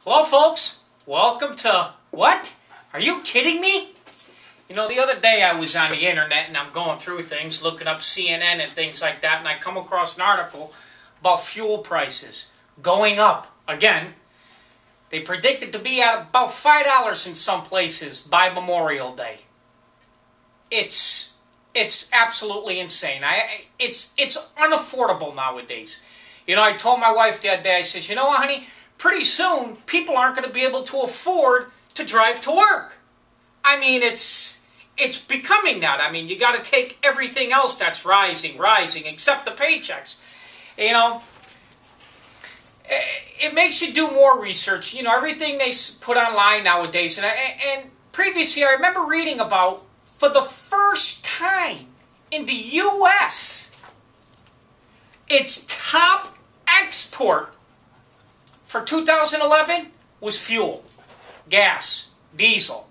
Hello, folks. Welcome to what? Are you kidding me? You know, the other day I was on the internet and I'm going through things, looking up CNN and things like that, and I come across an article about fuel prices going up again. They predicted to be at about $5 in some places by Memorial Day. It's absolutely insane. It's unaffordable nowadays. You know, I told my wife the other day, I said, you know what, honey? Pretty soon, people aren't going to be able to afford to drive to work. I mean, it's becoming that. I mean, you got to take everything else that's rising, except the paychecks. You know, it makes you do more research. You know, everything they put online nowadays. And previously, I remember reading about, for the first time in the U.S., its top export for 2011 was fuel, gas, diesel.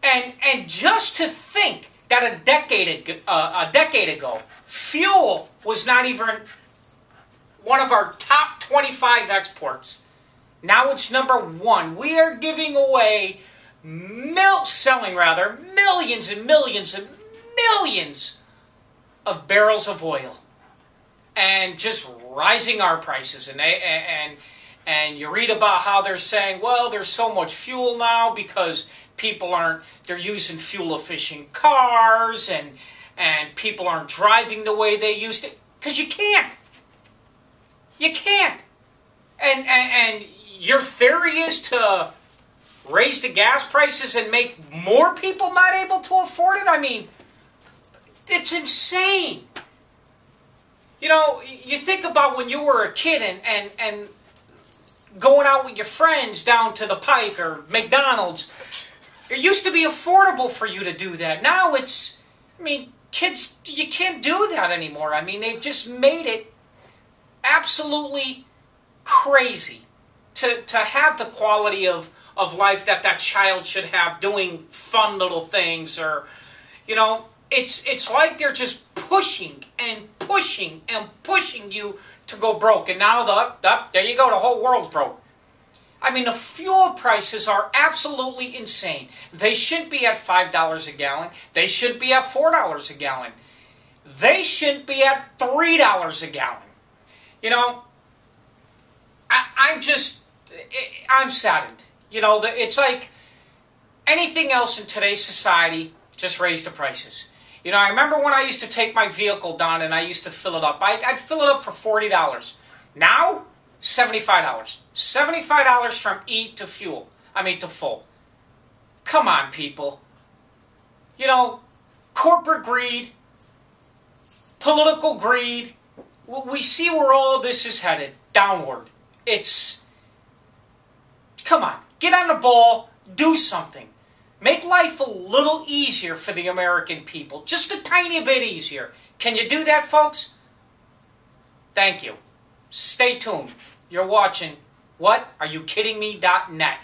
And just to think that a decade ago, fuel was not even one of our top 25 exports. Now it's number one. We are giving away, selling millions and millions and millions of barrels of oil, and just rising our prices. And you read about how they're saying, well, there's so much fuel now because they're using fuel-efficient cars, and people aren't driving the way they used to. Because you can't. You can't. And your theory is to raise the gas prices and make more people not able to afford it? I mean, it's insane. You know, you think about when you were a kid and going out with your friends down to the Pike or McDonald's. It used to be affordable for you to do that. Now kids, you can't do that anymore. I mean, they've just made it absolutely crazy to have the quality of life that child should have, doing fun little things, or, you know, it's like they're just pushing and pushing and pushing you to go broke. And now there you go, the whole world's broke. I mean, the fuel prices are absolutely insane. They shouldn't be at $5 a gallon. They shouldn't be at $4 a gallon. They shouldn't be at $3 a gallon. You know, I'm saddened. You know, it's like anything else in today's society, just raise the prices. You know, I remember when I used to take my vehicle down and I used to fill it up. I'd fill it up for $40. Now, $75. $75 from to full. Come on, people. You know, corporate greed, political greed. We see where all of this is headed, downward. Come on, get on the ball, do something. Make life a little easier for the American people. Just a tiny bit easier. Can you do that, folks? Thank you. Stay tuned. You're watching WhatAreYouKiddingMe.net.